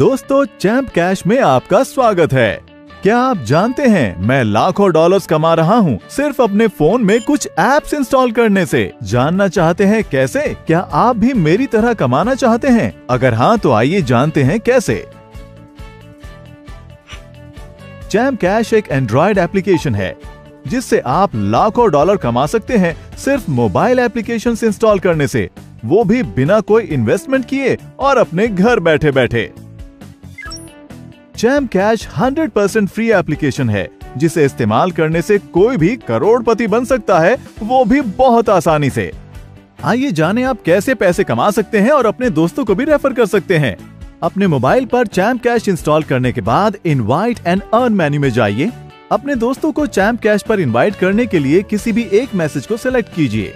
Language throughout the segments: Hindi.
दोस्तों, चैम्प कैश में आपका स्वागत है। क्या आप जानते हैं मैं लाखों डॉलर्स कमा रहा हूँ सिर्फ अपने फोन में कुछ ऐप्स इंस्टॉल करने से। जानना चाहते हैं कैसे? क्या आप भी मेरी तरह कमाना चाहते हैं? अगर हाँ तो आइए जानते हैं कैसे। चैम्प कैश एक एंड्रॉइड एप्लीकेशन है जिससे आप लाखों डॉलर कमा सकते हैं सिर्फ मोबाइल एप्लीकेशन इंस्टॉल करने से, वो भी बिना कोई इन्वेस्टमेंट किए और अपने घर बैठे बैठे। चैम्प कैश 100% फ्री एप्लीकेशन है जिसे इस्तेमाल करने से कोई भी करोड़पति बन सकता है, वो भी बहुत आसानी से। आइए जानें आप कैसे पैसे कमा सकते हैं और अपने दोस्तों को भी रेफर कर सकते हैं। अपने मोबाइल पर चैम्प कैश इंस्टॉल करने के बाद इनवाइट एंड अर्न मेन्यू में जाइए। अपने दोस्तों को चैम्प कैश पर इनवाइट करने के लिए किसी भी एक मैसेज को सिलेक्ट कीजिए।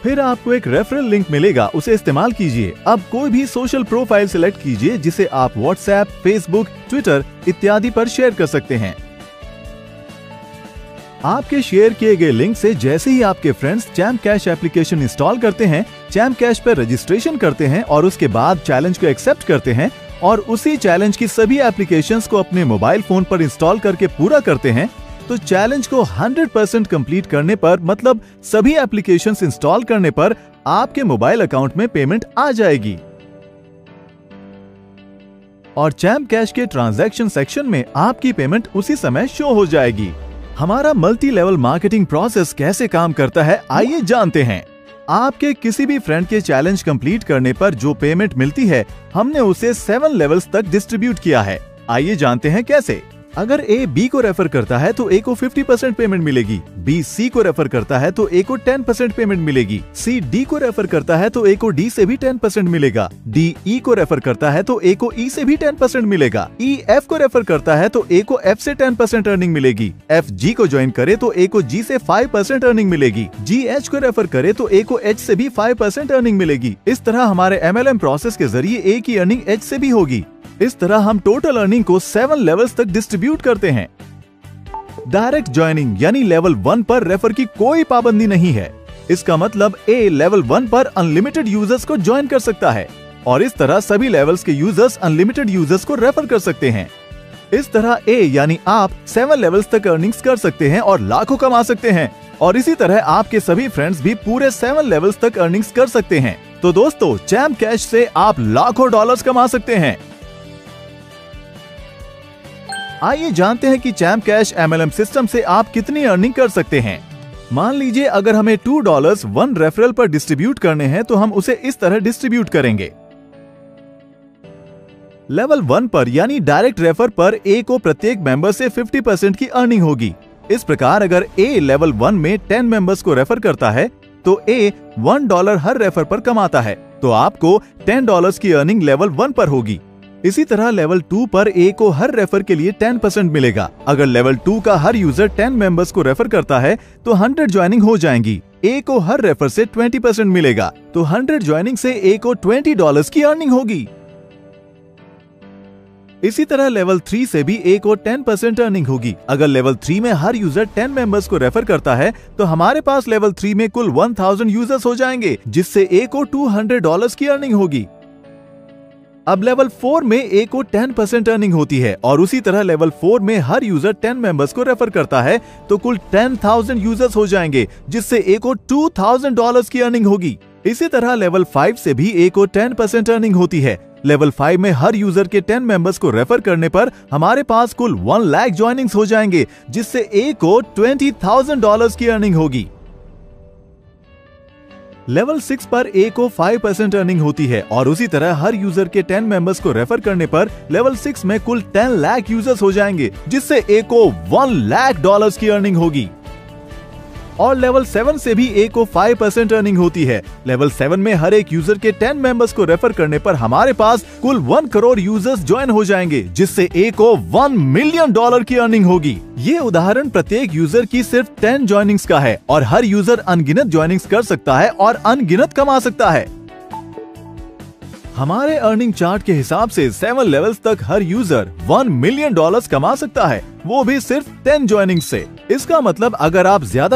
फिर आपको एक रेफरल लिंक मिलेगा, उसे इस्तेमाल कीजिए। अब कोई भी सोशल प्रोफाइल सिलेक्ट कीजिए जिसे आप व्हाट्सएप, फेसबुक, ट्विटर इत्यादि पर शेयर कर सकते हैं। आपके शेयर किए गए लिंक से जैसे ही आपके friends champ cash application install करते हैं, चैम्प कैश पर रजिस्ट्रेशन करते हैं और उसके बाद चैलेंज को एक्सेप्ट करते हैं और उसी चैलेंज की सभी एप्लीकेशंस को अपने मोबाइल फोन पर इंस्टॉल करके पूरा करते हैं, तो चैलेंज को 100% कंप्लीट करने पर, मतलब सभी एप्लीकेशंस इंस्टॉल करने पर आपके मोबाइल अकाउंट में पेमेंट आ जाएगी और चैम्प कैश के ट्रांजैक्शन सेक्शन में आपकी पेमेंट उसी समय शो हो जाएगी। हमारा मल्टी लेवल मार्केटिंग प्रोसेस कैसे काम करता है, आइए जानते हैं। आपके किसी भी फ्रेंड के चैलेंज कंप्लीट करने पर जो पेमेंट मिलती है, हमने उसे 7 लेवल्स तक डिस्ट्रीब्यूट किया है। आइए जानते हैं कैसे। अगर ए बी को रेफर करता है तो ए को 50% पेमेंट मिलेगी, बी सी को रेफर करता है तो ए को 10% पेमेंट मिलेगी, सी डी को रेफर करता है तो ए को डी से भी 10% मिलेगा, डी ई को रेफर करता है तो ए को ई से भी 10% मिलेगा, ई एफ को रेफर करता है तो ए को एफ से 10% अर्निंग मिलेगी, एफ जी को ज्वाइन करे तो ए को जी से 5% अर्निंग मिलेगी, जी एच को रेफर करे तो ए को एच से भी 5% अर्निंग मिलेगी। इस तरह हमारे MLM प्रोसेस के जरिए ए की अर्निंग एच से भी होगी। इस तरह हम टोटल अर्निंग को 7 लेवल्स तक डिस्ट्रीब्यूट करते हैं। डायरेक्ट ज्वाइनिंग यानी लेवल 1 पर रेफर की कोई पाबंदी नहीं है। इसका मतलब ए लेवल 1 पर अनलिमिटेड यूजर्स को ज्वाइन कर सकता है और इस तरह सभी लेवल्स के यूजर्स अनलिमिटेड यूजर्स को रेफर कर सकते हैं। इस तरह ए यानी आप 7 लेवल्स तक अर्निंग्स कर सकते हैं और लाखों कमा सकते हैं और इसी तरह आपके सभी फ्रेंड्स भी पूरे 7 लेवल्स तक अर्निंग्स कर सकते हैं। तो दोस्तों, चैम्प कैश से आप लाखों डॉलर्स कमा सकते हैं। आइए जानते हैं कि चैम्प कैश MLM सिस्टम से आप कितनी अर्निंग कर सकते हैं। मान लीजिए अगर हमें $2 1 रेफरल पर डिस्ट्रीब्यूट करने हैं तो हम उसे इस तरह डिस्ट्रीब्यूट करेंगे। लेवल 1 पर यानी डायरेक्ट रेफर पर ए को प्रत्येक मेंबर से 50% की अर्निंग होगी। इस प्रकार अगर ए लेवल 1 में 10 मेंबर्स को रेफर करता है तो ए $1 हर रेफर पर कमाता है, तो आपको $10 की अर्निंग लेवल 1 पर होगी। इसी तरह लेवल 2 पर ए को हर रेफर के लिए 10% मिलेगा। अगर लेवल 2 का हर यूजर 10 मेंबर्स को रेफर करता है तो 100 ज्वाइनिंग हो जाएंगी। ए को हर रेफर से 20% मिलेगा, तो 100 ज्वाइनिंग से ए को $20 की अर्निंग होगी। इसी तरह लेवल 3 से भी ए को 10% अर्निंग होगी। अगर लेवल 3 में हर यूजर 10 मेंबर्स को रेफर करता है तो हमारे पास लेवल 3 में कुल 1000 यूजर्स हो जाएंगे, जिससे ए को $200 की अर्निंग होगी। अब लेवल 4 में ए को 10% अर्निंग होती है और उसी तरह लेवल 4 में हर यूजर 10 मेंबर्स को रेफर करता है तो कुल 10,000 यूजर्स हो जाएंगे, जिससे ए को $2,000 की अर्निंग होगी। इसी तरह लेवल 5 से भी ए को 10% अर्निंग होती है। लेवल 5 में हर यूजर के 10 मेंबर्स को रेफर करने पर हमारे पास कुल 1 लाख ज्वाइनिंग्स हो जाएंगे, जिससे ए को $20,000 की अर्निंग होगी। लेवल 6 पर ए को 5% अर्निंग होती है और उसी तरह हर यूजर के 10 मेंबर्स को रेफर करने पर लेवल 6 में कुल 10 लाख यूजर्स हो जाएंगे, जिससे ए को $1 लाख की अर्निंग होगी। और लेवल 7 से भी ए को 5% अर्निंग होती है। लेवल 7 में हर एक यूजर के 10 मेंबर्स को रेफर करने पर हमारे पास कुल 1 करोड़ यूजर्स ज्वाइन हो जाएंगे, जिससे ए को $1 मिलियन की अर्निंग होगी। ये उदाहरण प्रत्येक यूजर की सिर्फ 10 ज्वाइनिंग्स का है और हर यूजर अनगिनत ज्वाइनिंग्स कर सकता है और अनगिनत कमा सकता है। हमारे अर्निंग चार्ट के हिसाब से 7 लेवल्स तक हर यूजर $1 मिलियन कमा सकता है, वो भी सिर्फ 10 ज्वाइनिंग से। इसका मतलब अगर आप ज्यादा